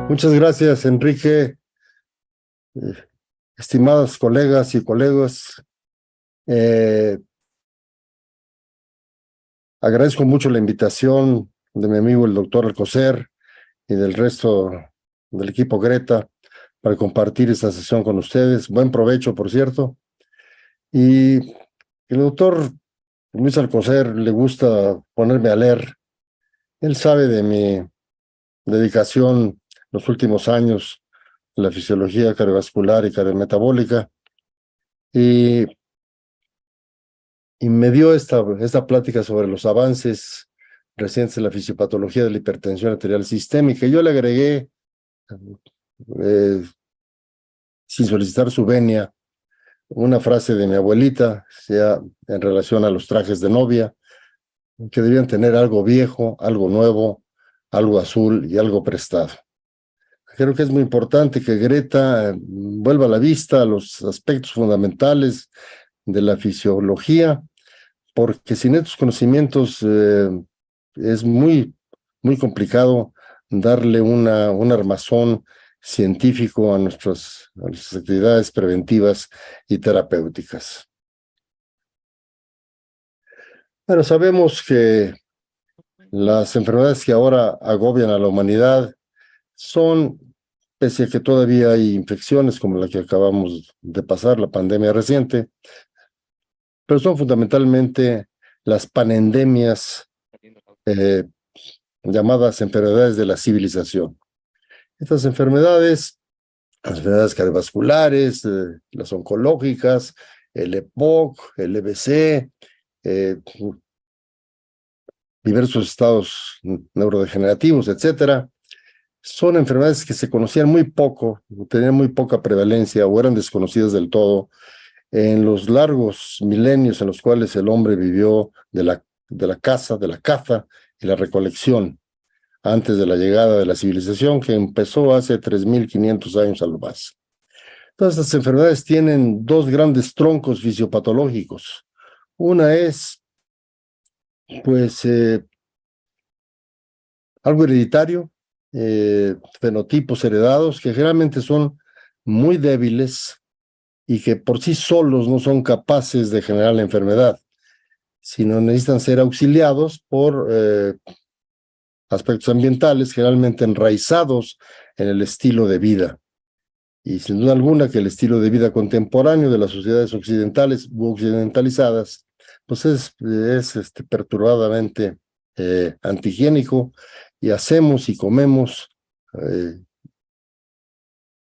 Muchas gracias, Enrique. Estimados colegas y colegas, agradezco mucho la invitación de mi amigo el doctor Alcocer y del resto del equipo Greta para compartir esta sesión con ustedes. Buen provecho, por cierto. Y el doctor Luis Alcocer le gusta ponerme a leer. Él sabe de mi dedicación los últimos años a la fisiología cardiovascular y cardiometabólica. Y me dio esta plática sobre los avances recientes en la fisiopatología de la hipertensión arterial sistémica. Yo le agregué, sin solicitar su venia, una frase de mi abuelita, sea en relación a los trajes de novia, que debían tener algo viejo, algo nuevo, algo azul y algo prestado. Creo que es muy importante que Greta vuelva a la vista a los aspectos fundamentales de la fisiología, porque sin estos conocimientos es muy complicado darle un armazón científico a nuestras actividades preventivas y terapéuticas. Pero sabemos que las enfermedades que ahora agobian a la humanidad son, pese a que todavía hay infecciones como la que acabamos de pasar, la pandemia reciente, pero son fundamentalmente las panendemias llamadas enfermedades de la civilización. Estas enfermedades, las enfermedades cardiovasculares, las oncológicas, el EPOC, el EBC, diversos estados neurodegenerativos, etcétera, son enfermedades que se conocían muy poco, tenían muy poca prevalencia o eran desconocidas del todo en los largos milenios en los cuales el hombre vivió de la caza y la recolección antes de la llegada de la civilización, que empezó hace 3,500 años a lo más. Todas estas enfermedades tienen dos grandes troncos fisiopatológicos. Una es, pues, algo hereditario, fenotipos heredados que generalmente son muy débiles y que por sí solos no son capaces de generar la enfermedad, sino necesitan ser auxiliados por aspectos ambientales, generalmente enraizados en el estilo de vida. Y sin duda alguna que el estilo de vida contemporáneo de las sociedades occidentales u occidentalizadas, pues es perturbadamente antihigiénico, y hacemos y comemos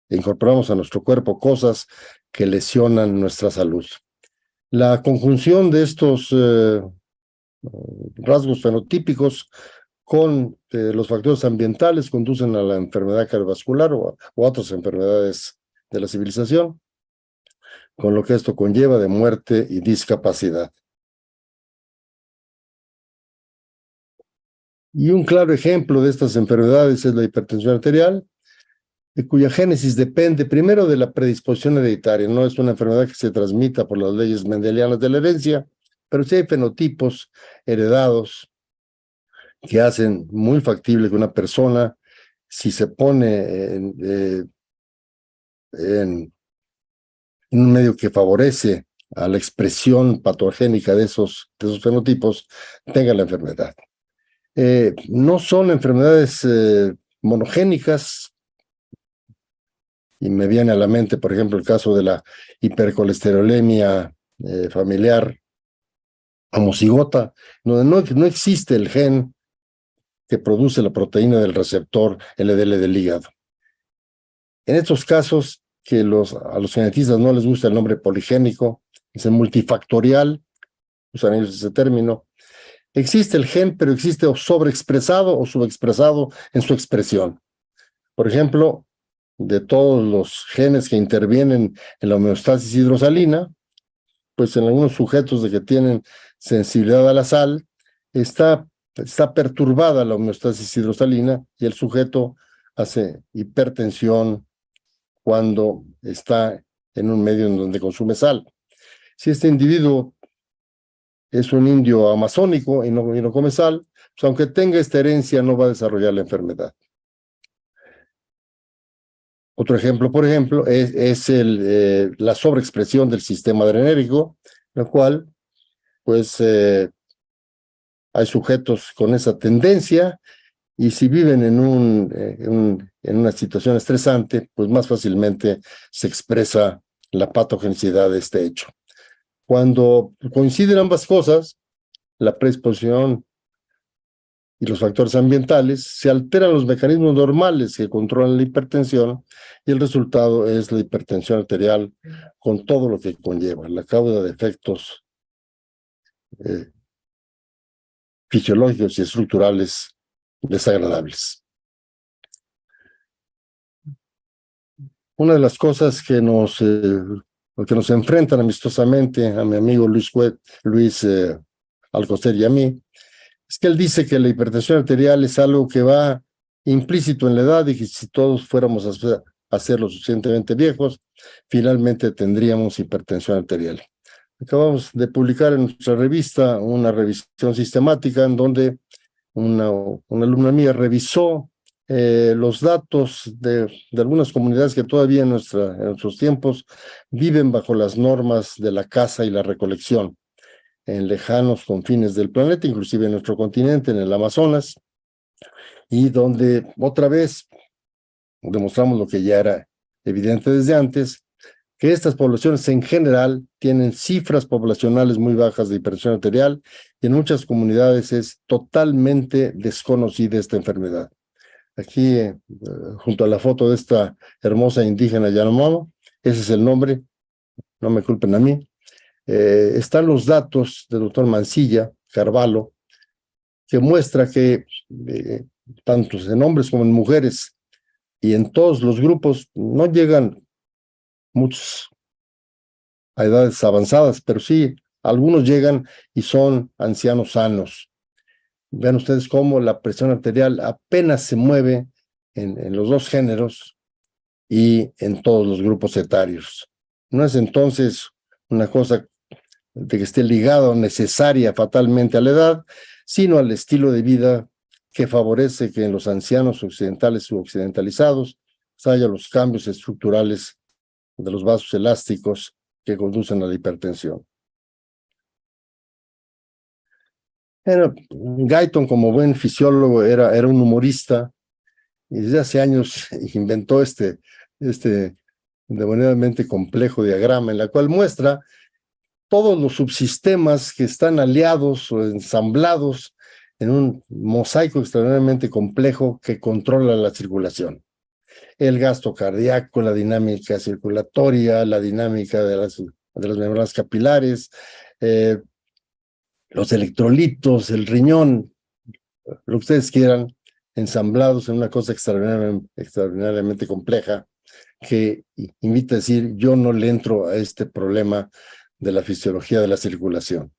e incorporamos a nuestro cuerpo cosas que lesionan nuestra salud. La conjunción de estos rasgos fenotípicos con los factores ambientales conducen a la enfermedad cardiovascular o a otras enfermedades de la civilización, con lo que esto conlleva de muerte y discapacidad. Y un claro ejemplo de estas enfermedades es la hipertensión arterial, de cuya génesis depende primero de la predisposición hereditaria. No es una enfermedad que se transmita por las leyes mendelianas de la herencia, pero sí hay fenotipos heredados que hacen muy factible que una persona, si se pone en un medio que favorece a la expresión patogénica de esos fenotipos, tenga la enfermedad. No son enfermedades monogénicas, y me viene a la mente, por ejemplo, el caso de la hipercolesterolemia familiar homocigota, donde no existe el gen que produce la proteína del receptor LDL del hígado. En estos casos, que a los genetistas no les gusta el nombre poligénico, es el multifactorial, usan ellos ese término. Existe el gen, pero existe o sobreexpresado o subexpresado en su expresión. Por ejemplo, de todos los genes que intervienen en la homeostasis hidrosalina, pues en algunos sujetos de que tienen sensibilidad a la sal, está perturbada la homeostasis hidrosalina y el sujeto hace hipertensión cuando está en un medio en donde consume sal. Si este individuo es un indio amazónico y no come sal, pues aunque tenga esta herencia, no va a desarrollar la enfermedad. Otro ejemplo, por ejemplo, es la sobreexpresión del sistema adrenérgico, la cual, pues, hay sujetos con esa tendencia y si viven en una situación estresante, pues más fácilmente se expresa la patogenicidad de este hecho. Cuando coinciden ambas cosas, la predisposición y los factores ambientales, se alteran los mecanismos normales que controlan la hipertensión y el resultado es la hipertensión arterial con todo lo que conlleva, la causa de efectos fisiológicos y estructurales desagradables. Una de las cosas que nos enfrentan amistosamente a mi amigo Luis Alcocer y a mí, es que él dice que la hipertensión arterial es algo que va implícito en la edad y que si todos fuéramos a ser lo suficientemente viejos, finalmente tendríamos hipertensión arterial. Acabamos de publicar en nuestra revista una revisión sistemática en donde una alumna mía revisó los datos de algunas comunidades que todavía en nuestros tiempos viven bajo las normas de la caza y la recolección en lejanos confines del planeta, inclusive en nuestro continente, en el Amazonas, y donde otra vez demostramos lo que ya era evidente desde antes, que estas poblaciones en general tienen cifras poblacionales muy bajas de hipertensión arterial y en muchas comunidades es totalmente desconocida esta enfermedad. Aquí, junto a la foto de esta hermosa indígena Yanomamo, ese es el nombre, no me culpen a mí, están los datos del doctor Mancilla Carvalho, que muestra que tanto en hombres como en mujeres y en todos los grupos no llegan muchos a edades avanzadas, pero sí, algunos llegan y son ancianos sanos. Vean ustedes cómo la presión arterial apenas se mueve en los dos géneros y en todos los grupos etarios. No es entonces una cosa de que esté ligado necesaria fatalmente a la edad, sino al estilo de vida que favorece que en los ancianos occidentales u occidentalizados haya los cambios estructurales de los vasos elásticos que conducen a la hipertensión. Guyton, como buen fisiólogo, era un humorista y desde hace años inventó este demoniadamente complejo diagrama en la cual muestra todos los subsistemas que están aliados o ensamblados en un mosaico extraordinariamente complejo que controla la circulación. El gasto cardíaco, la dinámica circulatoria, la dinámica de las membranas capilares, los electrolitos, el riñón, lo que ustedes quieran, ensamblados en una cosa extraordinariamente compleja que invita a decir, yo no le entro a este problema de la fisiología de la circulación.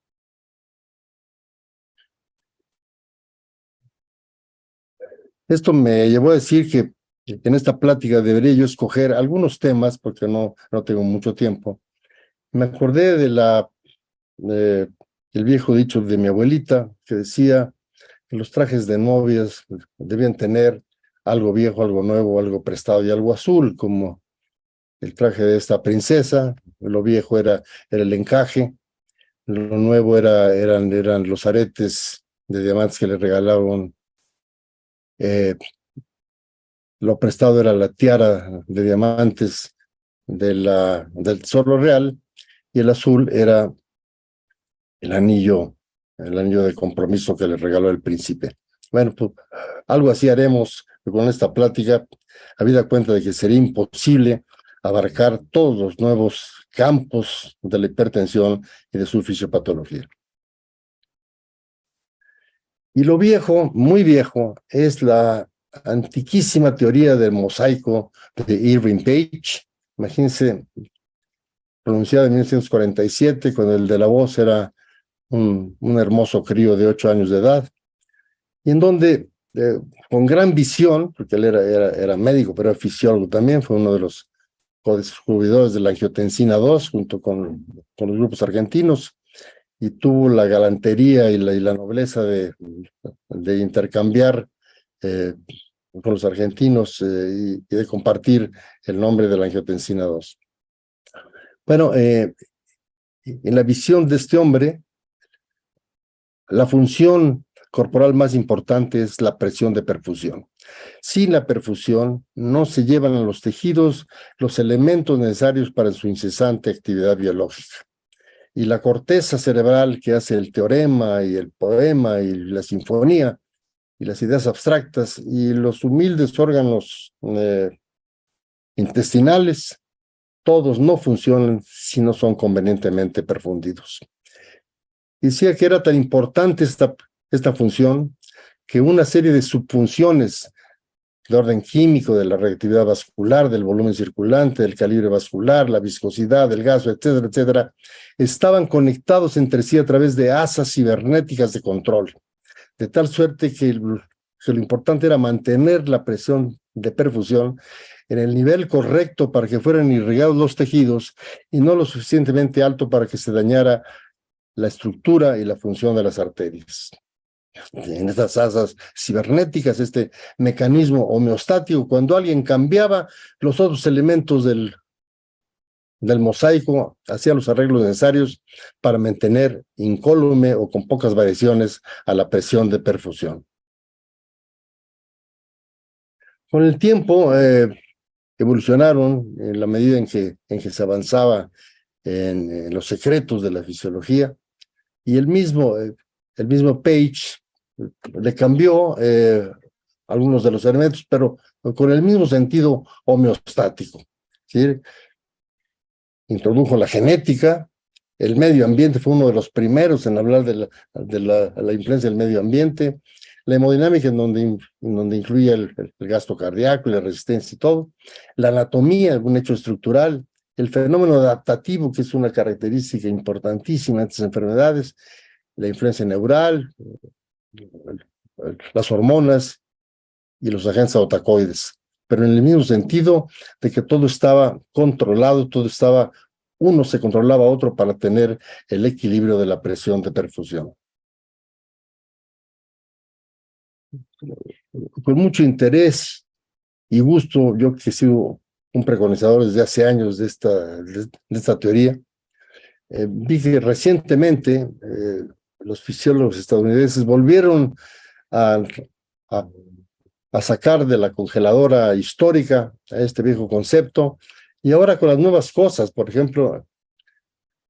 Esto me llevó a decir que en esta plática debería yo escoger algunos temas, porque no tengo mucho tiempo. Me acordé el viejo dicho de mi abuelita, que decía que los trajes de novias debían tener algo viejo, algo nuevo, algo prestado y algo azul, como el traje de esta princesa. Lo viejo era el encaje, lo nuevo eran los aretes de diamantes que le regalaron. Lo prestado era la tiara de diamantes del Zorro Real y el azul era el anillo de compromiso que le regaló el príncipe. Bueno, pues algo así haremos con esta plática, habida cuenta de que sería imposible abarcar todos los nuevos campos de la hipertensión y de su fisiopatología. Y lo viejo, muy viejo, es la antiquísima teoría del mosaico de Irving Page. Imagínense, pronunciada en 1947, cuando el de la voz era un hermoso crío de 8 años de edad, y en donde con gran visión, porque él era médico, pero era fisiólogo también, fue uno de los co-descubridores de la angiotensina 2 junto con los grupos argentinos, y tuvo la galantería y la nobleza de intercambiar con los argentinos y de compartir el nombre de la angiotensina 2. Bueno, en la visión de este hombre, la función corporal más importante es la presión de perfusión. Sin la perfusión no se llevan a los tejidos los elementos necesarios para su incesante actividad biológica. Y la corteza cerebral que hace el teorema y el poema y la sinfonía y las ideas abstractas y los humildes órganos intestinales, todos no funcionan si no son convenientemente perfundidos. Decía que era tan importante esta función que una serie de subfunciones de orden químico, de la reactividad vascular, del volumen circulante, del calibre vascular, la viscosidad, el gasto, etcétera, etcétera, estaban conectados entre sí a través de asas cibernéticas de control, de tal suerte que lo importante era mantener la presión de perfusión en el nivel correcto para que fueran irrigados los tejidos y no lo suficientemente alto para que se dañara la estructura y la función de las arterias. En estas asas cibernéticas, este mecanismo homeostático, cuando alguien cambiaba los otros elementos del mosaico, hacía los arreglos necesarios para mantener incólume o con pocas variaciones a la presión de perfusión. Con el tiempo evolucionaron en la medida en que se avanzaba en los secretos de la fisiología, y el mismo Page le cambió algunos de los elementos, pero con el mismo sentido homeostático, ¿sí? Introdujo la genética, el medio ambiente, fue uno de los primeros en hablar de la influencia del medio ambiente, la hemodinámica en donde incluye el gasto cardíaco y la resistencia y todo, la anatomía, un hecho estructural, el fenómeno adaptativo, que es una característica importantísima de estas enfermedades, la influencia neural, las hormonas y los agentes autacoides, pero en el mismo sentido de que todo estaba controlado, uno se controlaba a otro para tener el equilibrio de la presión de perfusión. Con mucho interés y gusto, yo que he sido un preconizador desde hace años de esta teoría, vi que recientemente los fisiólogos estadounidenses volvieron a sacar de la congeladora histórica a este viejo concepto, y ahora con las nuevas cosas, por ejemplo,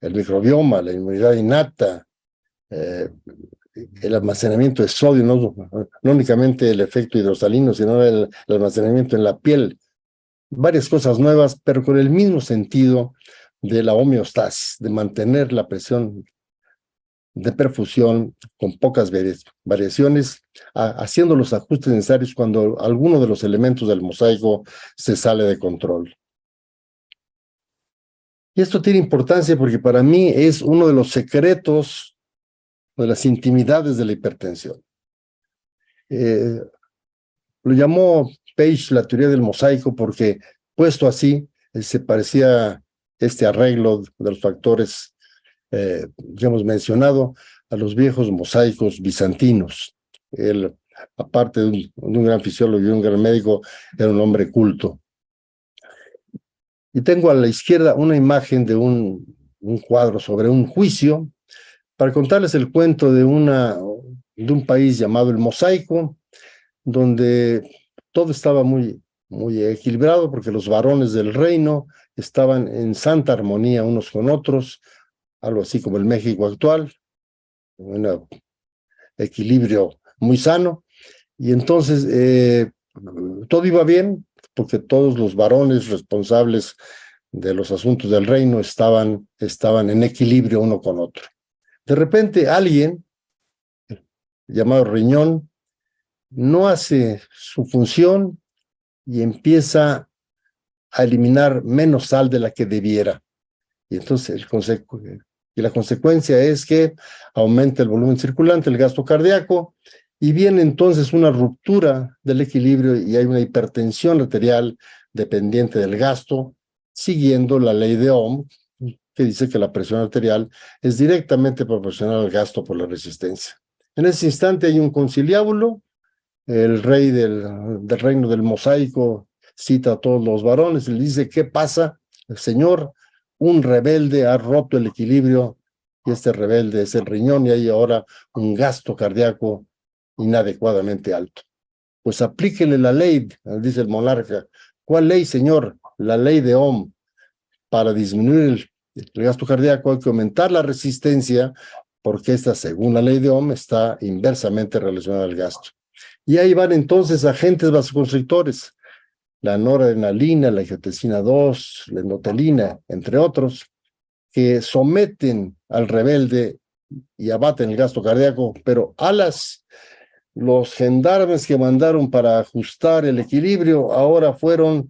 el microbioma, la inmunidad innata, el almacenamiento de sodio, no únicamente el efecto hidrosalino, sino el almacenamiento en la piel, varias cosas nuevas, pero con el mismo sentido de la homeostasis, de mantener la presión de perfusión con pocas variaciones, haciendo los ajustes necesarios cuando alguno de los elementos del mosaico se sale de control. Y esto tiene importancia porque para mí es uno de los secretos de las intimidades de la hipertensión. Lo llamó Page la teoría del mosaico porque, puesto así, se parecía este arreglo de los factores que hemos mencionado a los viejos mosaicos bizantinos. Él, aparte de un gran fisiólogo y un gran médico, era un hombre culto. Y tengo a la izquierda una imagen de un cuadro sobre un juicio para contarles el cuento de un país llamado el Mosaico, donde todo estaba muy equilibrado porque los varones del reino estaban en santa armonía unos con otros, algo así como el México actual, un equilibrio muy sano, y entonces todo iba bien porque todos los varones responsables de los asuntos del reino estaban en equilibrio uno con otro. De repente alguien, llamado Riñón, no hace su función y empieza a eliminar menos sal de la que debiera. Y entonces la consecuencia es que aumenta el volumen circulante, el gasto cardíaco, y viene entonces una ruptura del equilibrio y hay una hipertensión arterial dependiente del gasto, siguiendo la ley de Ohm, que dice que la presión arterial es directamente proporcional al gasto por la resistencia. En ese instante hay un conciliábulo, el rey del reino del mosaico cita a todos los varones y le dice: ¿qué pasa? El Señor, un rebelde ha roto el equilibrio y este rebelde es el riñón y hay ahora un gasto cardíaco inadecuadamente alto. Pues aplíquele la ley, dice el monarca. ¿Cuál ley, señor? La ley de Ohm. Para disminuir el gasto cardíaco hay que aumentar la resistencia porque esta, según la ley de Ohm, está inversamente relacionada al gasto. Y ahí van entonces agentes vasoconstrictores, la noradrenalina, la angiotensina 2, la endotelina, entre otros, que someten al rebelde y abaten el gasto cardíaco, pero los gendarmes que mandaron para ajustar el equilibrio ahora fueron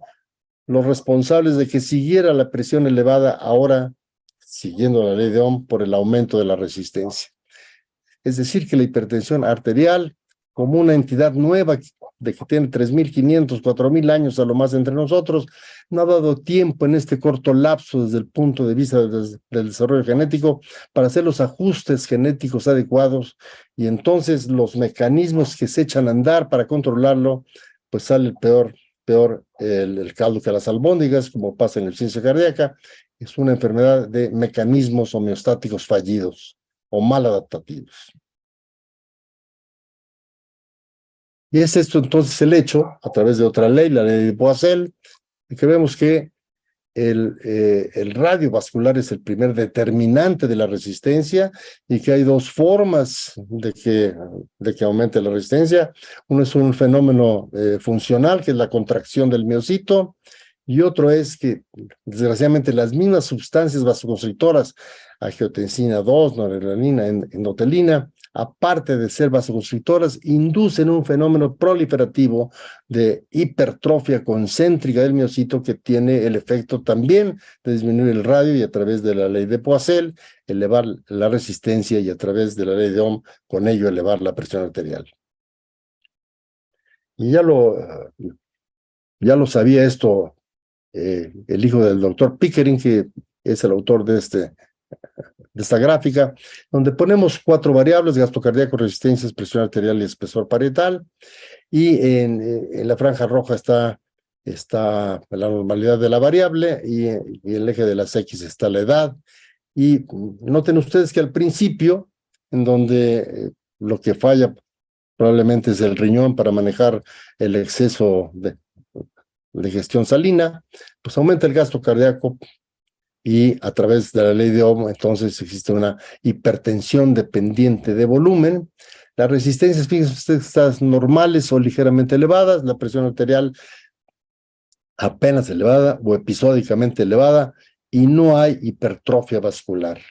los responsables de que siguiera la presión elevada, ahora siguiendo la ley de Ohm por el aumento de la resistencia. Es decir, que la hipertensión arterial, como una entidad nueva de que tiene 3.500, 4.000 años a lo más entre nosotros, no ha dado tiempo en este corto lapso desde el punto de vista del desarrollo genético para hacer los ajustes genéticos adecuados, y entonces los mecanismos que se echan a andar para controlarlo, pues sale peor el caldo que las albóndigas, como pasa en la ciencia cardíaca. Es una enfermedad de mecanismos homeostáticos fallidos o mal adaptativos. Y es esto entonces el hecho, a través de otra ley, la ley de Boissel, que vemos que el radio vascular es el primer determinante de la resistencia y que hay dos formas de que aumente la resistencia. Uno es un fenómeno funcional, que es la contracción del miocito, y otro es que, desgraciadamente, las mismas sustancias vasoconstrictoras, angiotensina 2, noradrenalina, endotelina, aparte de ser vasoconstrictoras, inducen un fenómeno proliferativo de hipertrofia concéntrica del miocito que tiene el efecto también de disminuir el radio y, a través de la ley de Poiseuille, elevar la resistencia, y a través de la ley de Ohm, con ello elevar la presión arterial. Y ya lo sabía esto el hijo del doctor Pickering, que es el autor de esta gráfica, donde ponemos 4 variables: gasto cardíaco, resistencia, presión arterial y espesor parietal. Y en la franja roja está la normalidad de la variable, y el eje de las X está la edad. Y noten ustedes que al principio, en donde lo que falla probablemente es el riñón para manejar el exceso de gestión salina, pues aumenta el gasto cardíaco, y a través de la ley de Ohm entonces existe una hipertensión dependiente de volumen. Las resistencias, fíjense ustedes, están normales o ligeramente elevadas, la presión arterial apenas elevada o episódicamente elevada, y no hay hipertrofia vascular.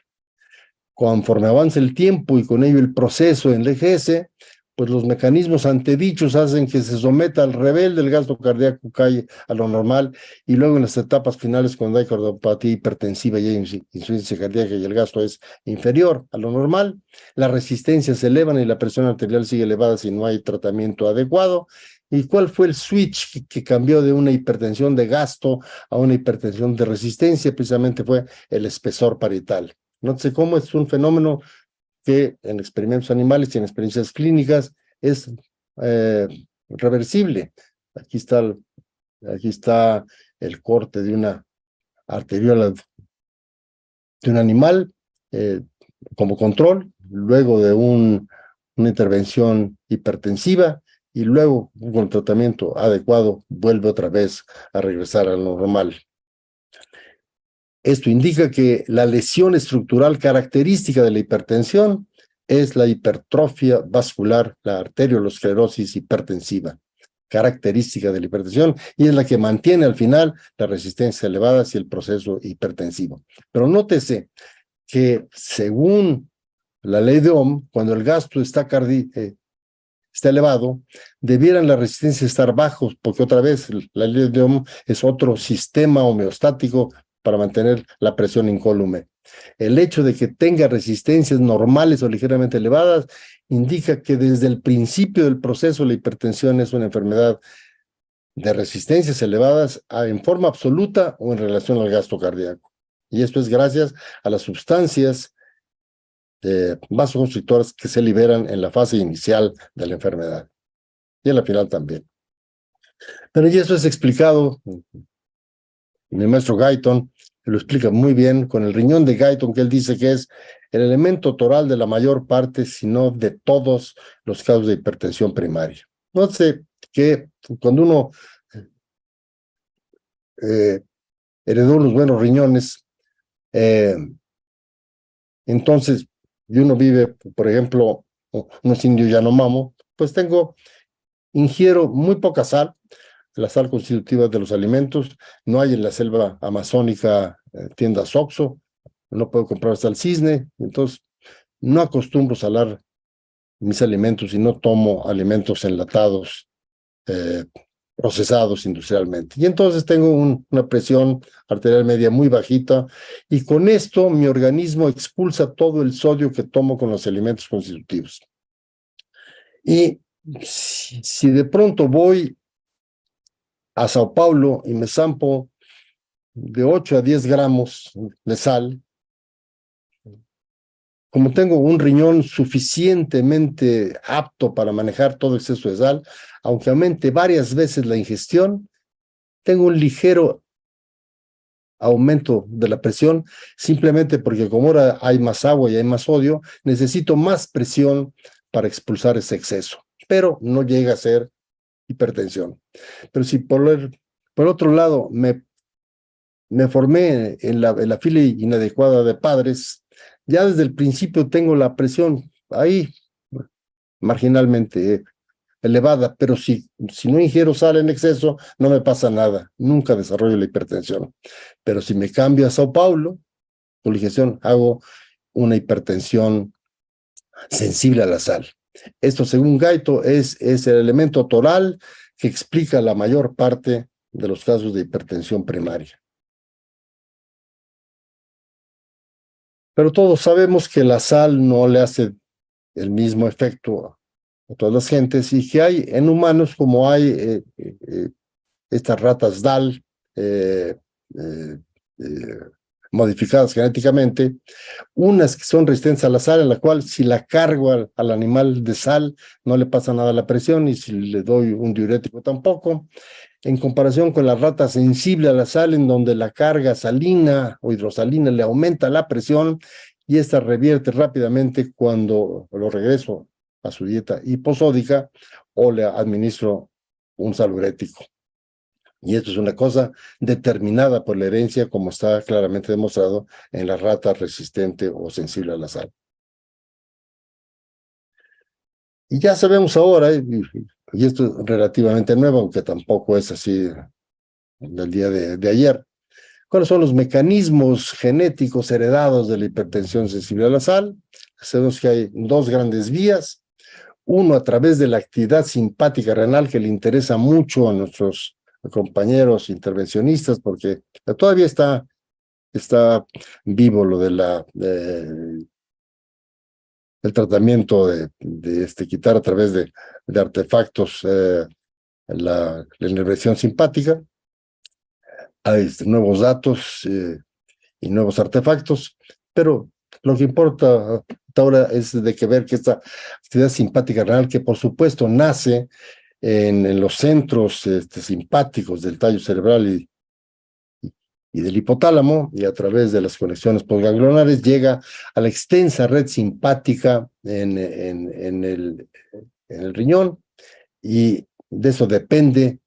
Conforme avanza el tiempo y con ello el proceso envejece, pues los mecanismos antedichos hacen que se someta al rebelde, el gasto cardíaco cae a lo normal, y luego en las etapas finales, cuando hay cardiopatía hipertensiva y hay insuficiencia cardíaca y el gasto es inferior a lo normal, las resistencias se elevan y la presión arterial sigue elevada si no hay tratamiento adecuado. ¿Y cuál fue el switch que cambió de una hipertensión de gasto a una hipertensión de resistencia? Precisamente fue el espesor parietal. Nótese cómo es un fenómeno que en experimentos animales y en experiencias clínicas es reversible. Aquí está el corte de una arteriola de un animal como control, luego de una intervención hipertensiva, y luego con el tratamiento adecuado vuelve otra vez a regresar a lo normal. Esto indica que la lesión estructural característica de la hipertensión es la hipertrofia vascular, la arteriolosclerosis hipertensiva, característica de la hipertensión, y es la que mantiene al final la resistencia elevada hacia el proceso hipertensivo. Pero nótese que, según la ley de Ohm, cuando el gasto está elevado, debieran la resistencia estar bajos, porque otra vez la ley de Ohm es otro sistema homeostático para mantener la presión incólume. El hecho de que tenga resistencias normales o ligeramente elevadas indica que desde el principio del proceso la hipertensión es una enfermedad de resistencias elevadas en forma absoluta o en relación al gasto cardíaco. Y esto es gracias a las sustancias vasoconstrictoras que se liberan en la fase inicial de la enfermedad y en la final también. Pero y eso es explicado, mi maestro Guyton lo explica muy bien con el riñón de Guyton, que él dice que es el elemento toral de la mayor parte, si no de todos los casos de hipertensión primaria. No sé que cuando uno heredó unos buenos riñones, entonces, y uno vive, por ejemplo, unos indios Yanomamo, pues ingiero muy poca sal, la sal constitutiva de los alimentos. No hay en la selva amazónica tiendas Oxxo, no puedo comprar sal Cisne, entonces no acostumbro salar mis alimentos y no tomo alimentos enlatados, procesados industrialmente. Y entonces tengo una presión arterial media muy bajita y con esto mi organismo expulsa todo el sodio que tomo con los alimentos constitutivos. Y si de pronto voy a Sao Paulo y me zampo de 8 a 10 gramos de sal, como tengo un riñón suficientemente apto para manejar todo exceso de sal, aunque aumente varias veces la ingestión, tengo un ligero aumento de la presión, simplemente porque como ahora hay más agua y hay más sodio, necesito más presión para expulsar ese exceso, pero no llega a ser hipertensión. Pero si por otro lado me formé en la fila inadecuada de padres, ya desde el principio tengo la presión ahí marginalmente elevada, pero si no ingiero sal en exceso, no me pasa nada, nunca desarrollo la hipertensión. Pero si me cambio a Sao Paulo, con la ingestión, hago una hipertensión sensible a la sal. Esto, según Gaito, es el elemento toral que explica la mayor parte de los casos de hipertensión primaria. Pero todos sabemos que la sal no le hace el mismo efecto a todas las gentes y que hay en humanos como hay estas ratas DAL modificadas genéticamente, unas que son resistentes a la sal, en la cual si la cargo al animal de sal no le pasa nada a la presión y si le doy un diurético tampoco, en comparación con la rata sensible a la sal, en donde la carga salina o hidrosalina le aumenta la presión y esta revierte rápidamente cuando lo regreso a su dieta hiposódica o le administro un salurético. Y esto es una cosa determinada por la herencia, como está claramente demostrado en la rata resistente o sensible a la sal. Y ya sabemos ahora, y esto es relativamente nuevo, aunque tampoco es así del día de ayer, cuáles son los mecanismos genéticos heredados de la hipertensión sensible a la sal. Sabemos que hay dos grandes vías. Uno, a través de la actividad simpática renal, que le interesa mucho a nuestros compañeros intervencionistas, porque todavía está vivo lo del tratamiento de quitar a través de artefactos la inervación simpática. Hay nuevos datos y nuevos artefactos, pero lo que importa ahora es ver que esta actividad simpática renal, que por supuesto nace en los centros simpáticos del tallo cerebral y del hipotálamo, y a través de las conexiones postganglionares llega a la extensa red simpática en el riñón, y de eso depende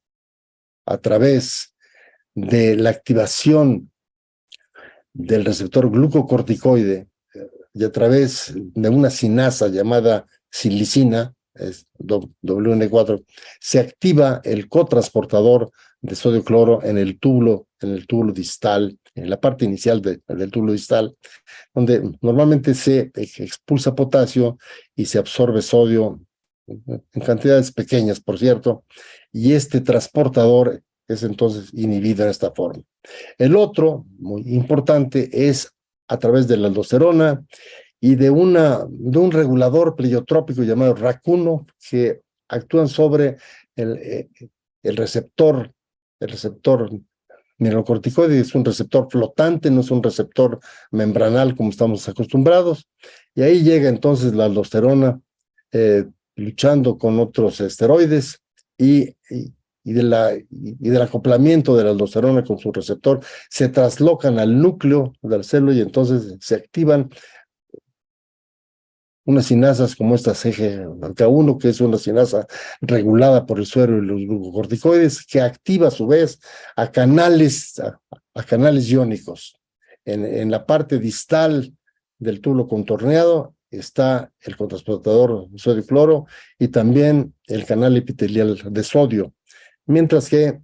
a través de la activación del receptor glucocorticoide y a través de una sinasa llamada silicina, es WN4, se activa el cotransportador de sodio cloro en el túbulo distal, en la parte inicial del túbulo distal, donde normalmente se expulsa potasio y se absorbe sodio en cantidades pequeñas, por cierto, y este transportador es entonces inhibido en esta forma. El otro, muy importante, es a través de la aldosterona y de un regulador pleiotrópico llamado RAC1 que actúan sobre el, el receptor mineralocorticoide. Es un receptor flotante, no es un receptor membranal como estamos acostumbrados, y ahí llega entonces la aldosterona luchando con otros esteroides y del acoplamiento de la aldosterona con su receptor se traslocan al núcleo de la célula y entonces se activan unas sinasas como esta CGK1, que es una sinasa regulada por el suero y los glucocorticoides, que activa a su vez a canales iónicos. En la parte distal del túbulo contorneado está el cotransportador sodio-cloro y también el canal epitelial de sodio, mientras que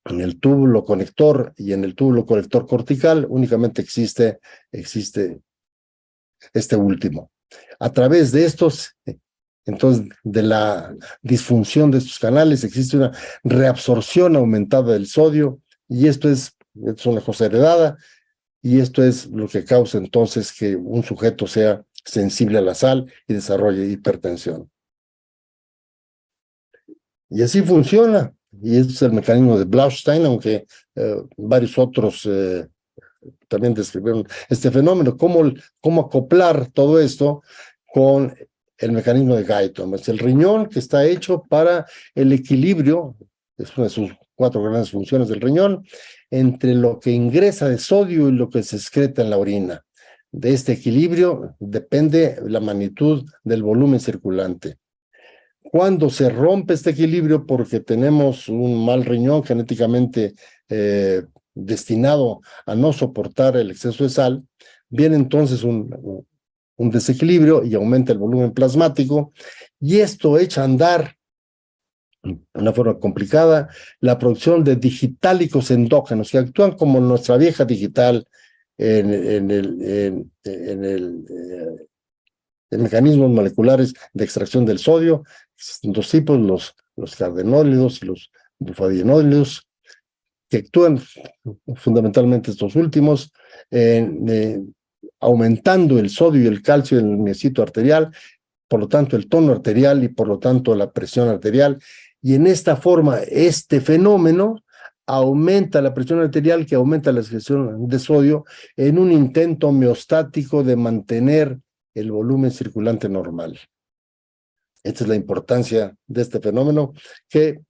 en el túbulo conector y en el túbulo conector cortical únicamente existe este último. A través de estos, entonces, de la disfunción de estos canales, existe una reabsorción aumentada del sodio, y esto es una cosa heredada, y esto es lo que causa entonces que un sujeto sea sensible a la sal y desarrolle hipertensión. Y así funciona, y este es el mecanismo de Blaustein, aunque varios otros también describieron este fenómeno, cómo acoplar todo esto con el mecanismo de Guyton. Es el riñón que está hecho para el equilibrio, es una de sus 4 grandes funciones del riñón, entre lo que ingresa de sodio y lo que se excreta en la orina. De este equilibrio depende la magnitud del volumen circulante. Cuando se rompe este equilibrio porque tenemos un mal riñón genéticamente destinado a no soportar el exceso de sal, viene entonces un desequilibrio y aumenta el volumen plasmático, y esto echa a andar de una forma complicada la producción de digitálicos endógenos que actúan como nuestra vieja digital en mecanismos moleculares de extracción del sodio. Existen 2 tipos, los cardenólidos y los bufadienólidos, que actúan fundamentalmente estos últimos, aumentando el sodio y el calcio en el miocito arterial, por lo tanto el tono arterial y por lo tanto la presión arterial. Y en esta forma, este fenómeno aumenta la presión arterial, que aumenta la excreción de sodio en un intento homeostático de mantener el volumen circulante normal. Esta es la importancia de este fenómeno, que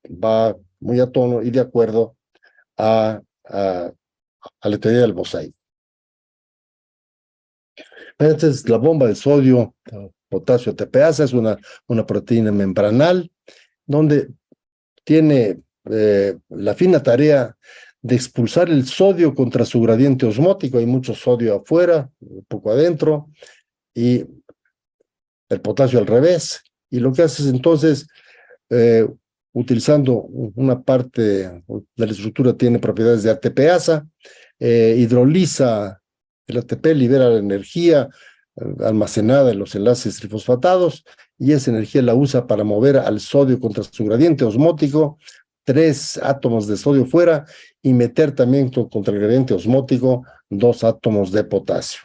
va muy a tono y de acuerdo a la teoría del mosaico. Esta es la bomba de sodio, potasio ATPasa, es una proteína membranal, donde tiene la fina tarea de expulsar el sodio contra su gradiente osmótico. Hay mucho sodio afuera, poco adentro, y el potasio al revés. Y lo que hace es entonces, utilizando una parte de la estructura, tiene propiedades de ATPasa, hidroliza el ATP, libera la energía almacenada en los enlaces trifosfatados, y esa energía la usa para mover al sodio contra su gradiente osmótico, 3 átomos de sodio fuera, y meter también contra el gradiente osmótico 2 átomos de potasio.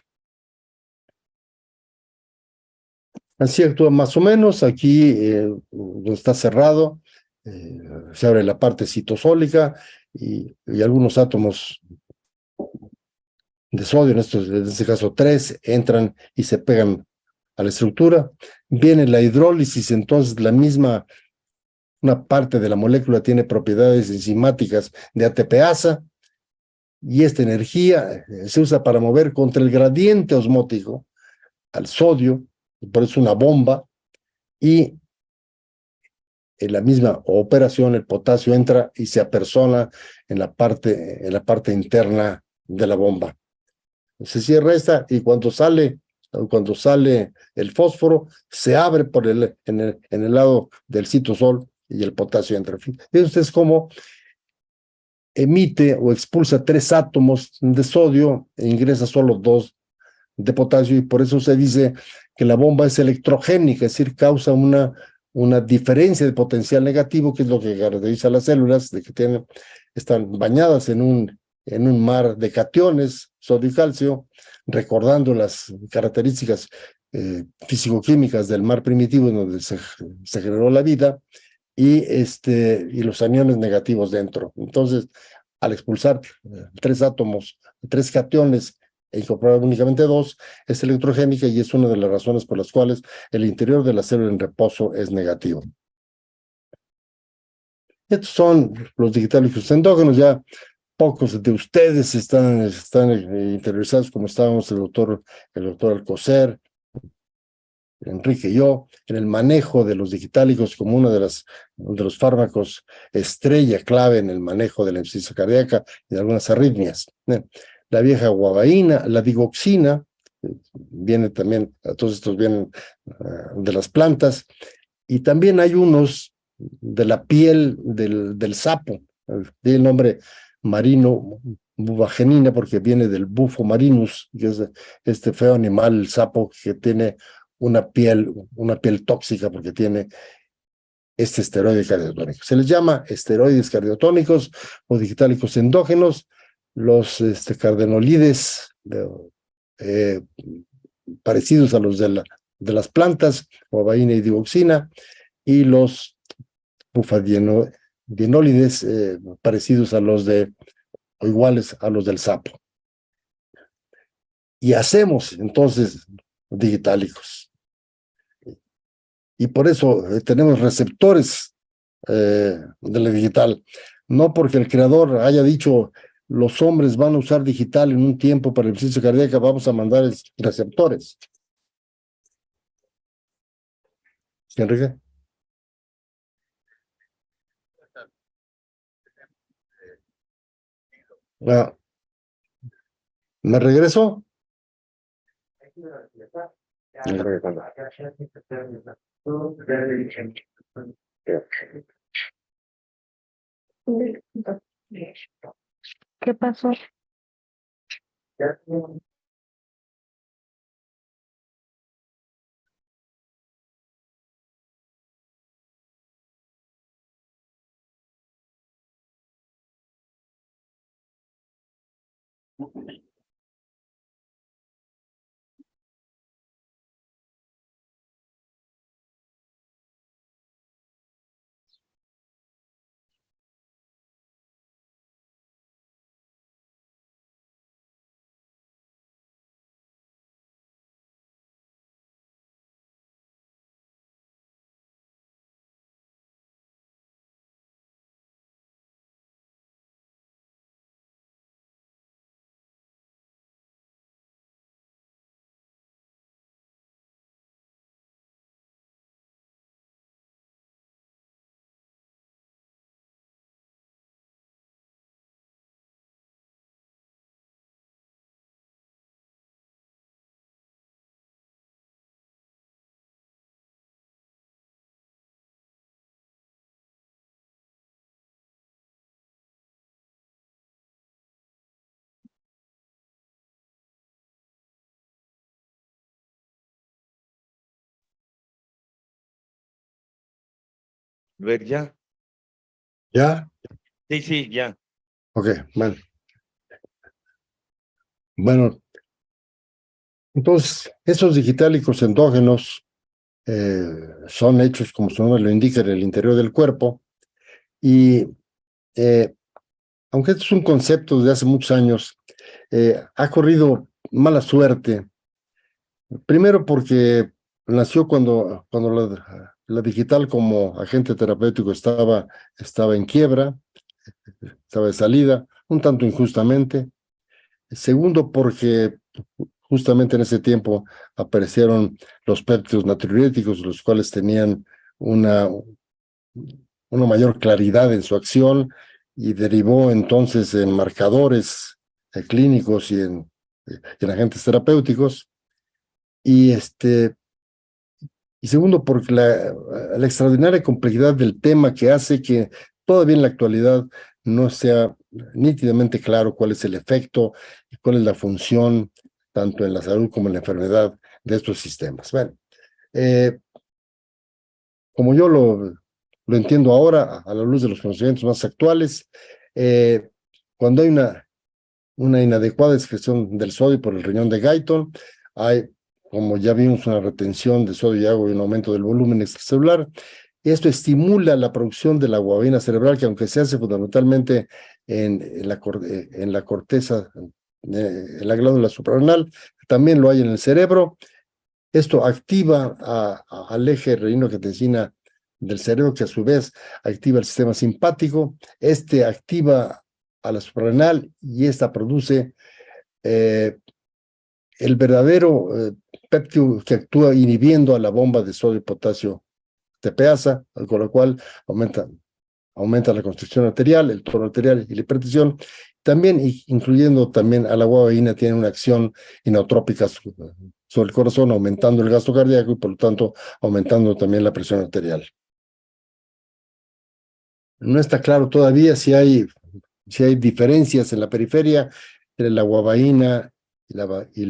Así actúa más o menos. Aquí está cerrado, se abre la parte citosólica y algunos átomos de sodio, en este caso 3, entran y se pegan a la estructura. Viene la hidrólisis, entonces una parte de la molécula tiene propiedades enzimáticas de ATPasa, y esta energía se usa para mover contra el gradiente osmótico al sodio, por eso una bomba, y en la misma operación el potasio entra y se apersona en la parte interna de la bomba. Se cierra esta, y cuando sale el fósforo, se abre en el lado del citosol y el potasio entra. Esto es como emite o expulsa 3 átomos de sodio e ingresa solo 2 de potasio, y por eso se dice que la bomba es electrogénica, es decir, causa una diferencia de potencial negativo, que es lo que caracteriza a las células, de que están bañadas en un en un mar de cationes, sodio y calcio, recordando las características físico-químicas del mar primitivo en donde se generó la vida, y los aniones negativos dentro. Entonces, al expulsar 3 átomos, 3 cationes, e incorporar únicamente 2, es electrogénica y es una de las razones por las cuales el interior de la célula en reposo es negativo. Estos son los digitalicos endógenos. Ya pocos de ustedes están interiorizados, como estábamos el doctor Alcocer, Enrique y yo, en el manejo de los digitálicos como uno de los fármacos estrella clave en el manejo de la insuficiencia cardíaca y de algunas arritmias. La vieja guavaína, la digoxina, viene también, todos estos vienen de las plantas, y también hay unos de la piel del sapo, tiene el nombre marino bubagenina porque viene del bufo marinus, que es este feo animal, el sapo, que tiene una piel tóxica porque tiene este esteroide cardiotónico. Se les llama esteroides cardiotónicos o digitálicos endógenos. Los cardenolides parecidos a los de las plantas, guavaína y digoxina, y los bufadienolides parecidos a los o iguales a los del sapo. Y hacemos entonces digitálicos. Y por eso tenemos receptores de la digital. No porque el creador haya dicho los hombres van a usar digital en un tiempo para la insuficiencia cardíaca, vamos a mandar receptores. ¿Sí, Enrique? Ah, ¿me regreso? ¿Qué pasó? Ver, ya. ¿Ya? Sí, sí, ya. Ok, bueno. Bueno, entonces, esos digitálicos endógenos son hechos, como su nombre lo indica, en el interior del cuerpo, y aunque esto es un concepto de hace muchos años, ha corrido mala suerte. Primero porque nació cuando la digital como agente terapéutico estaba en quiebra, estaba de salida, un tanto injustamente. Segundo, porque justamente en ese tiempo aparecieron los péptidos natriuréticos, los cuales tenían una, una mayor claridad en su acción y derivó entonces en marcadores clínicos y en agentes terapéuticos. Y, y segundo, porque la extraordinaria complejidad del tema que hace que todavía en la actualidad no sea nítidamente claro cuál es el efecto y cuál es la función, tanto en la salud como en la enfermedad, de estos sistemas. Bueno, como yo lo entiendo ahora, a la luz de los conocimientos más actuales, cuando hay una una inadecuada excreción del sodio por el riñón de Guyton. Hay, como ya vimos, una retención de sodio y agua y un aumento del volumen extracelular. Esto estimula la producción de la guanina cerebral, que aunque se hace fundamentalmente en la corteza, en la glándula suprarrenal, también lo hay en el cerebro. Esto activa al eje renina-angiotensina del cerebro, que a su vez activa el sistema simpático. Este activa a la suprarrenal y esta produce el verdadero péptido que actúa inhibiendo a la bomba de sodio y potasio TPasa, con lo cual aumenta la constricción arterial, el tono arterial y la hipertensión. También, incluyendo también a la guanina, tiene una acción inotrópica sobre el corazón, aumentando el gasto cardíaco y por lo tanto aumentando también la presión arterial. No está claro todavía si hay diferencias en la periferia entre la guanina y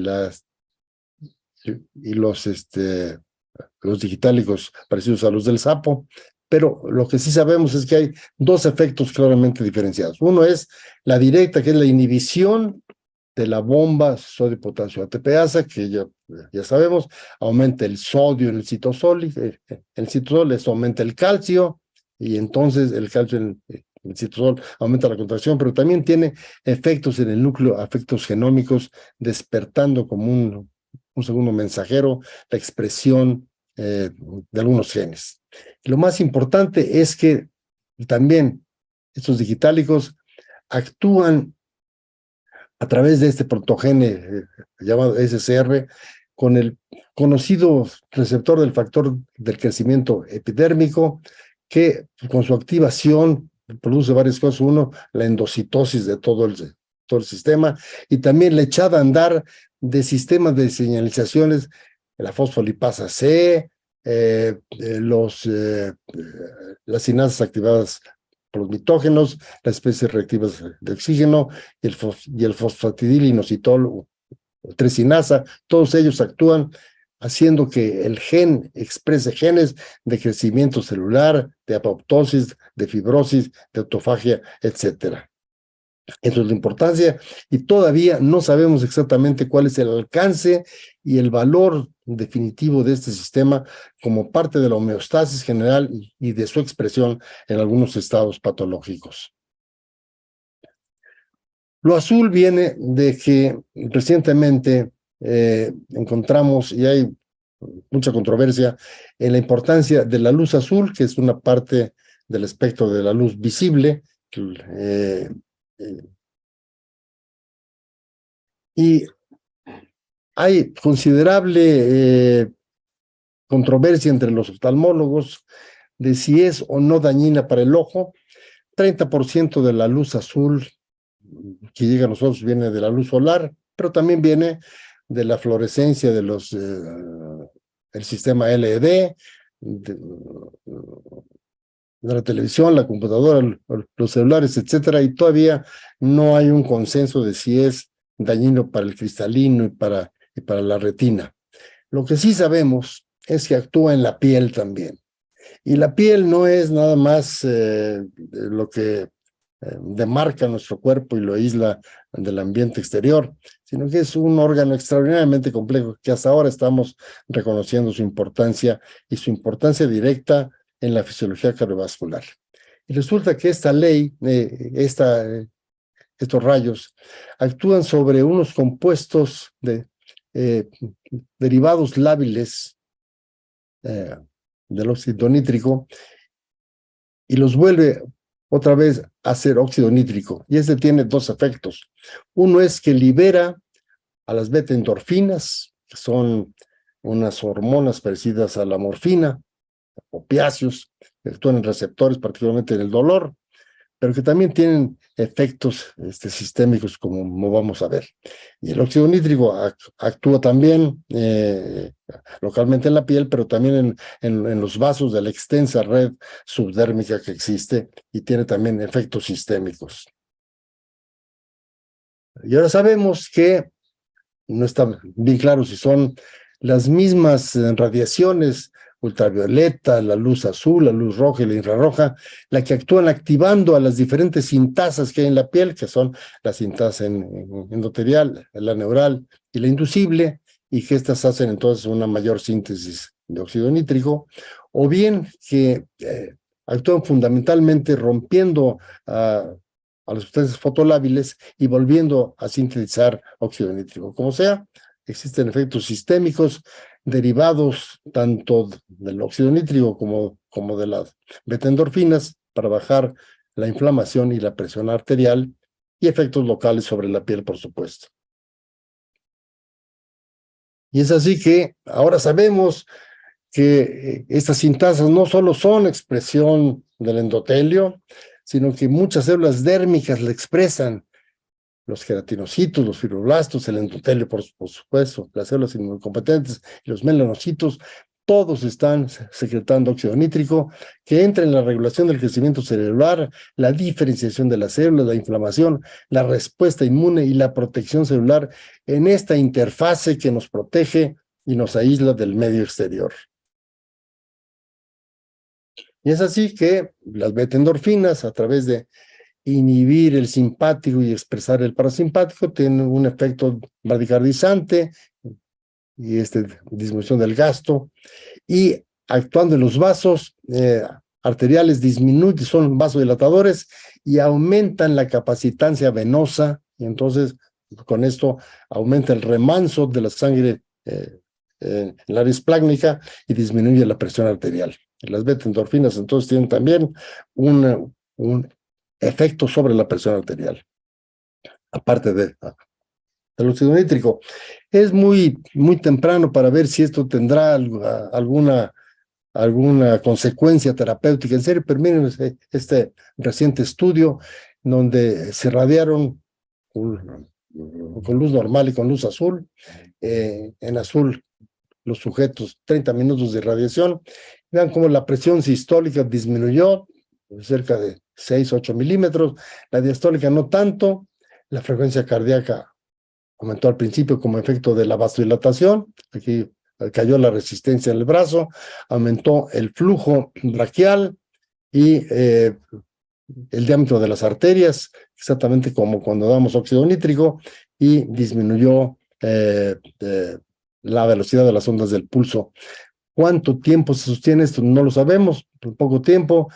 los digitálicos parecidos a los del sapo, pero lo que sí sabemos es que hay dos efectos claramente diferenciados. Uno es la directa, que es la inhibición de la bomba sodio-potasio ATPasa, que ya sabemos, aumenta el sodio en el citosol, eso aumenta el calcio, y entonces el calcio en el citosol aumenta la contracción, pero también tiene efectos en el núcleo, efectos genómicos, despertando como un segundo mensajero la expresión de algunos genes. Y lo más importante es que también estos digitálicos actúan a través de este protogene llamado SCR, con el conocido receptor del factor del crecimiento epidérmico, que con su activación produce varias cosas. Uno, la endocitosis de todo el sistema, y también la echada a andar de sistemas de señalizaciones, la fosfolipasa C, las sinasas activadas por los mitógenos, las especies reactivas de oxígeno y el fosfatidilinositol o 3-sinasa. Todos ellos actúan haciendo que el gen exprese genes de crecimiento celular, de apoptosis, de fibrosis, de autofagia, etcétera. Eso es la importancia, y todavía no sabemos exactamente cuál es el alcance y el valor definitivo de este sistema como parte de la homeostasis general y de su expresión en algunos estados patológicos. Lo azul viene de que recientemente encontramos, y hay mucha controversia, en la importancia de la luz azul, que es una parte del espectro de la luz visible, y hay considerable controversia entre los oftalmólogos de si es o no dañina para el ojo. 30% de la luz azul que llega a nosotros viene de la luz solar, pero también viene de la fluorescencia de el sistema LED, de la televisión, la computadora, los celulares, etcétera, y todavía no hay un consenso de si es dañino para el cristalino y para la retina. Lo que sí sabemos es que actúa en la piel también. Y la piel no es nada más lo que demarca nuestro cuerpo y lo aísla del ambiente exterior, sino que es un órgano extraordinariamente complejo que hasta ahora estamos reconociendo su importancia y su importancia directa en la fisiología cardiovascular. Y resulta que esta ley, estos rayos, actúan sobre unos compuestos derivados lábiles del óxido nítrico, y los vuelve otra vez a ser óxido nítrico. Y este tiene dos efectos. Uno es que libera a las beta-endorfinas, que son unas hormonas parecidas a la morfina, opiáceos, que actúan en receptores, particularmente en el dolor, pero que también tienen efectos sistémicos, como vamos a ver. Y el óxido nítrico actúa también localmente en la piel, pero también en los vasos de la extensa red subdérmica que existe, y tiene también efectos sistémicos. Y ahora sabemos que no está bien claro si son las mismas radiaciones ultravioleta, la luz azul, la luz roja y la infrarroja, la que actúan activando a las diferentes sintasas que hay en la piel, que son la sintasa endotelial, la neural y la inducible, y que estas hacen entonces una mayor síntesis de óxido nítrico, o bien que actúan fundamentalmente rompiendo a las sustancias fotolábiles y volviendo a sintetizar óxido nítrico. Como sea, existen efectos sistémicos derivados tanto del óxido nítrico como de las beta-endorfinas para bajar la inflamación y la presión arterial, y efectos locales sobre la piel, por supuesto. Y es así que ahora sabemos que estas sintasas no solo son expresión del endotelio, sino que muchas células dérmicas la expresan. Los queratinocitos, los fibroblastos, el endotelio, por supuesto, las células inmunocompetentes y los melanocitos, todos están secretando óxido nítrico que entra en la regulación del crecimiento celular, la diferenciación de las células, la inflamación, la respuesta inmune y la protección celular en esta interfase que nos protege y nos aísla del medio exterior. Y es así que las beta-endorfinas, a través de inhibir el simpático y expresar el parasimpático, tienen un efecto bradicardizante y disminución del gasto, y actuando en los vasos arteriales disminuyen, son vasodilatadores y aumentan la capacitancia venosa, y entonces con esto aumenta el remanso de la sangre en la área esplácnica y disminuye la presión arterial. Las beta-endorfinas entonces tienen también un efecto sobre la presión arterial, aparte del óxido nítrico. Es muy temprano para ver si esto tendrá alguna consecuencia terapéutica en serio, pero miren este reciente estudio donde se radiaron con luz normal y con luz azul. En azul los sujetos 30 minutos de radiación. Vean cómo la presión sistólica disminuyó cerca de 6-8 milímetros, la diastólica no tanto, la frecuencia cardíaca aumentó al principio como efecto de la vasodilatación, aquí cayó la resistencia en el brazo, aumentó el flujo braquial y el diámetro de las arterias, exactamente como cuando damos óxido nítrico, y disminuyó la velocidad de las ondas del pulso. ¿Cuánto tiempo se sostiene esto? No lo sabemos, por poco tiempo.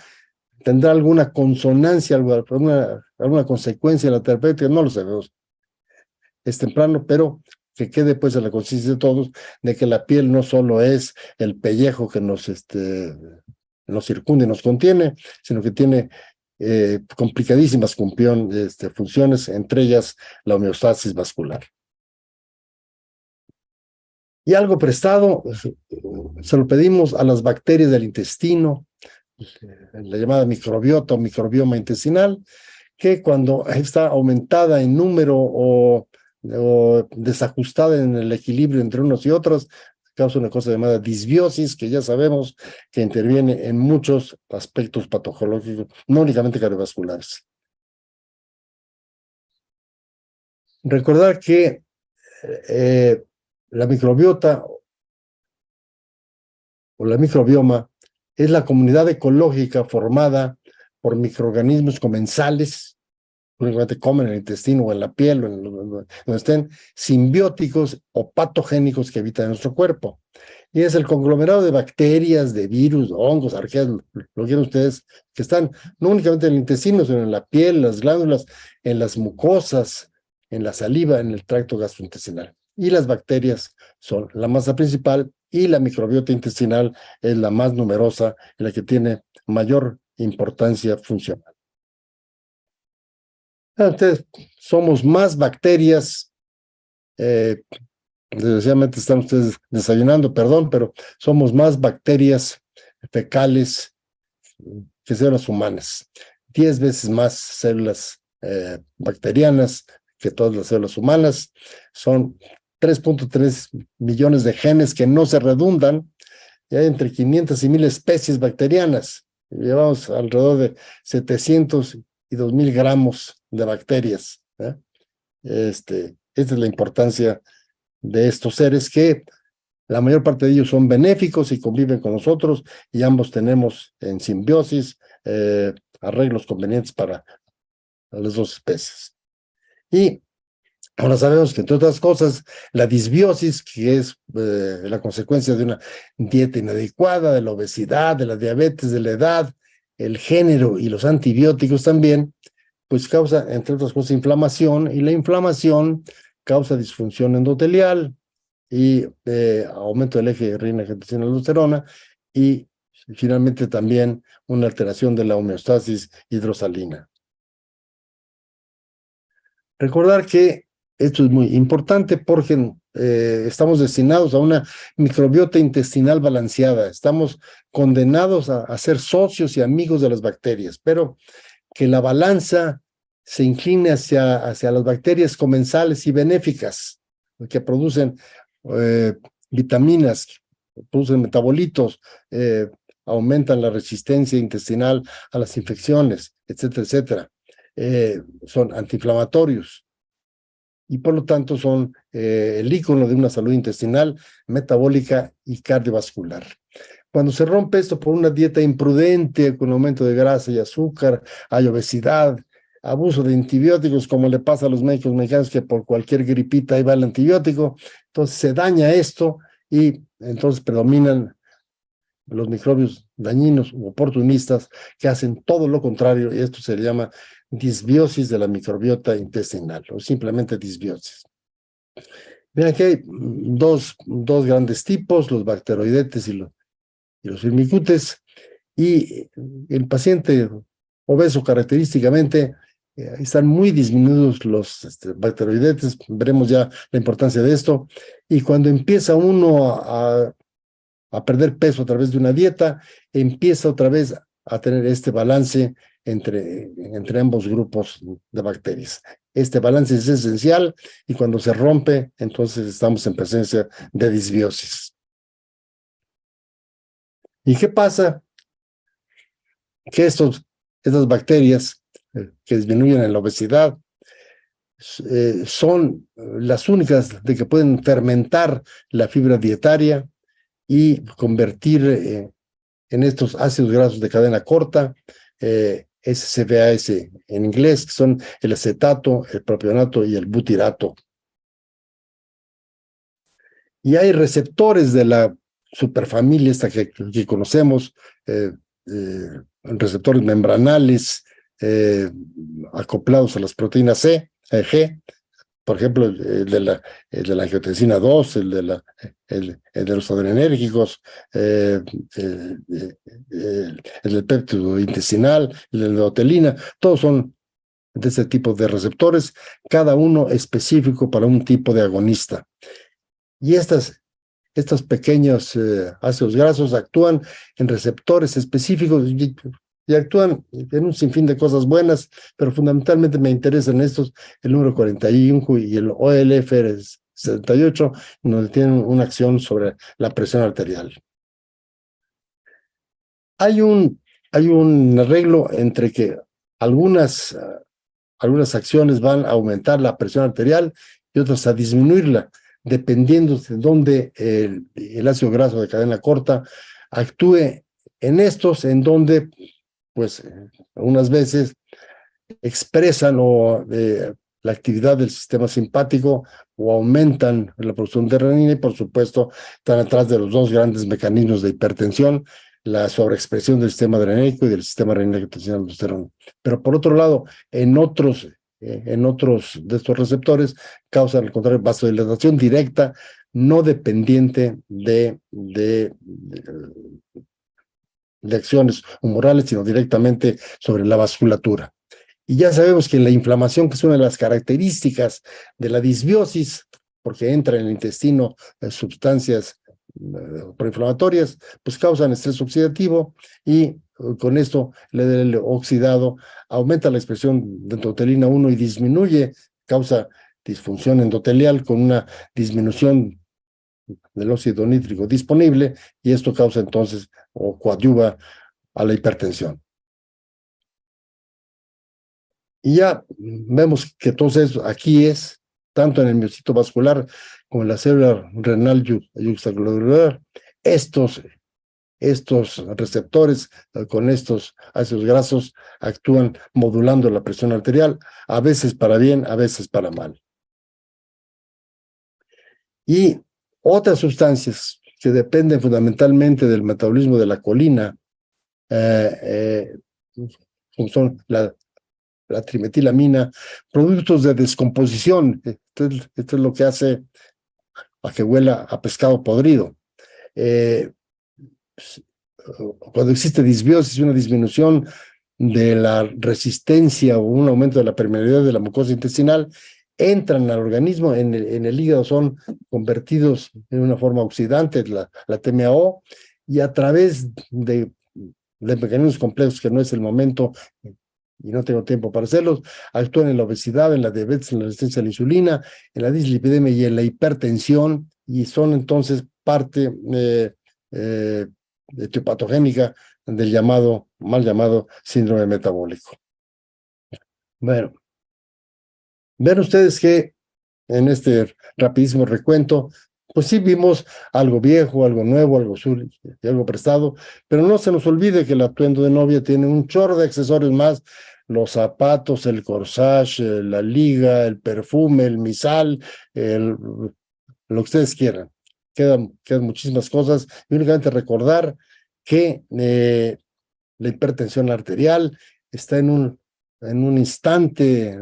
¿Tendrá alguna consonancia, alguna consecuencia de la terapéutica? No lo sabemos. Es temprano, pero que quede pues en la conciencia de todos de que la piel no solo es el pellejo que nos circunda y nos contiene, sino que tiene complicadísimas funciones, entre ellas la homeostasis vascular. Y algo prestado se lo pedimos a las bacterias del intestino, la llamada microbiota o microbioma intestinal, que cuando está aumentada en número o desajustada en el equilibrio entre unos y otros, causa una cosa llamada disbiosis, que ya sabemos que interviene en muchos aspectos patológicos, no únicamente cardiovasculares. Recordar que la microbiota o la microbioma es la comunidad ecológica formada por microorganismos comensales, únicamente comen en el intestino o en la piel, o donde estén, simbióticos o patogénicos que habitan en nuestro cuerpo. Y es el conglomerado de bacterias, de virus, de hongos, arqueas, lo quieren ustedes, que están no únicamente en el intestino, sino en la piel, en las glándulas, en las mucosas, en la saliva, en el tracto gastrointestinal. Y las bacterias son la masa principal, y la microbiota intestinal es la más numerosa y la que tiene mayor importancia funcional. Entonces, somos más bacterias, desgraciadamente están ustedes desayunando, perdón, pero somos más bacterias fecales que células humanas. 10 veces más células bacterianas que todas las células humanas. Son 3.3 millones de genes que no se redundan, y hay entre 500 y 1000 especies bacterianas. Llevamos alrededor de 700 y 2000 gramos de bacterias. Esta es la importancia de estos seres que La mayor parte de ellos son benéficos y conviven con nosotros y ambos tenemos en simbiosis arreglos convenientes para las dos especies. Y ahora sabemos que, entre otras cosas, la disbiosis, que es la consecuencia de una dieta inadecuada, de la obesidad, de la diabetes, de la edad, el género y los antibióticos también, pues causa, entre otras cosas, inflamación, y la inflamación causa disfunción endotelial y aumento del eje renina-angiotensina-aldosterona y finalmente también una alteración de la homeostasis hidrosalina. Recordar que esto es muy importante porque estamos destinados a una microbiota intestinal balanceada. Estamos condenados a ser socios y amigos de las bacterias, pero que la balanza se incline hacia las bacterias comensales y benéficas, que producen vitaminas, producen metabolitos, aumentan la resistencia intestinal a las infecciones, etcétera, etcétera. Son antiinflamatorios y por lo tanto son el ícono de una salud intestinal, metabólica y cardiovascular. Cuando se rompe esto por una dieta imprudente, con aumento de grasa y azúcar, hay obesidad, abuso de antibióticos, como le pasa a los médicos mexicanos, que por cualquier gripita ahí va el antibiótico, entonces se daña esto y entonces predominan los microbios dañinos u oportunistas que hacen todo lo contrario, y esto se le llama disbiosis de la microbiota intestinal, o simplemente disbiosis. Vean que hay dos grandes tipos, los bacteroidetes y los firmicutes, y el paciente obeso característicamente están muy disminuidos los bacteroidetes, veremos ya la importancia de esto, y cuando empieza uno a perder peso a través de una dieta, empieza otra vez a tener este balance entre ambos grupos de bacterias. Este balance es esencial y cuando se rompe, entonces estamos en presencia de disbiosis. ¿Y qué pasa? Que estas bacterias que disminuyen en la obesidad son las únicas de que pueden fermentar la fibra dietaria y convertir en estos ácidos grasos de cadena corta, SCBAS en inglés, que son el acetato, el propionato y el butirato. Y hay receptores de la superfamilia esta que conocemos, receptores membranales acoplados a las proteínas G, por ejemplo, el de la angiotensina 2, el de los adrenérgicos, el del péptido intestinal, el de la endotelina, todos son de ese tipo de receptores, cada uno específico para un tipo de agonista. Y estos pequeños ácidos grasos actúan en receptores específicos y actúan en un sinfín de cosas buenas, pero fundamentalmente me interesan estos, el número 41 y el OLFR78, donde tienen una acción sobre la presión arterial. Hay un arreglo entre que algunas acciones van a aumentar la presión arterial y otras a disminuirla, dependiendo de dónde el ácido graso de cadena corta actúe en estos, en donde pues algunas veces expresan la actividad del sistema simpático o aumentan la producción de renina y por supuesto están atrás de los dos grandes mecanismos de hipertensión, la sobreexpresión del sistema adrenérgico y del sistema renina-angiotensina-aldosterona. Pero por otro lado, en otros de estos receptores causan al contrario vasodilatación directa, no dependiente de acciones humorales, sino directamente sobre la vasculatura. Y ya sabemos que la inflamación, que es una de las características de la disbiosis, porque entra en el intestino sustancias proinflamatorias, pues causan estrés oxidativo y con esto el oxidado aumenta la expresión de endotelina 1 y disminuye, causa disfunción endotelial con una disminución del óxido nítrico disponible y esto causa entonces o coadyuva a la hipertensión. Y ya vemos que entonces aquí es tanto en el miocito vascular como en la célula renal yuxtaglomerular. Estos receptores con estos ácidos grasos actúan modulando la presión arterial, a veces para bien, a veces para mal. Y otras sustancias que dependen fundamentalmente del metabolismo de la colina, como son la trimetilamina, productos de descomposición. Esto es lo que hace a que huela a pescado podrido. Cuando existe disbiosis, una disminución de la resistencia o un aumento de la permeabilidad de la mucosa intestinal, entran al organismo, en el hígado son convertidos en una forma oxidante, la TMAO, y a través de mecanismos complejos que no es el momento y no tengo tiempo para hacerlos, actúan en la obesidad, en la diabetes, en la resistencia a la insulina, en la dislipidemia y en la hipertensión, y son entonces parte etiopatogénica del mal llamado síndrome metabólico. Bueno, ven ustedes que en este rapidísimo recuento, pues sí vimos algo viejo, algo nuevo, algo azul y algo prestado, pero no se nos olvide que el atuendo de novia tiene un chorro de accesorios más: los zapatos, el corsage, la liga, el perfume, el misal, lo que ustedes quieran. Quedan muchísimas cosas, y únicamente recordar que la hipertensión arterial está en un instante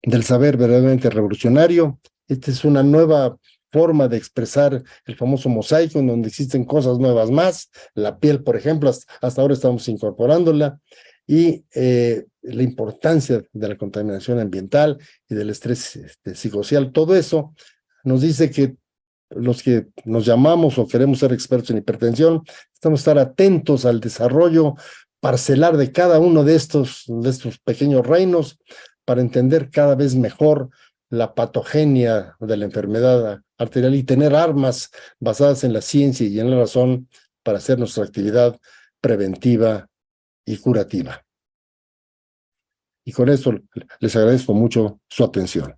del saber verdaderamente revolucionario. Esta es una nueva forma de expresar el famoso mosaico, en donde existen cosas nuevas más. La piel, por ejemplo, hasta ahora estamos incorporándola, y la importancia de la contaminación ambiental y del estrés psicosocial. Todo eso nos dice que los que nos llamamos o queremos ser expertos en hipertensión, estamos a estar atentos al desarrollo parcelar de cada uno de estos pequeños reinos, para entender cada vez mejor la patogenia de la enfermedad arterial y tener armas basadas en la ciencia y en la razón para hacer nuestra actividad preventiva y curativa. Y con eso les agradezco mucho su atención.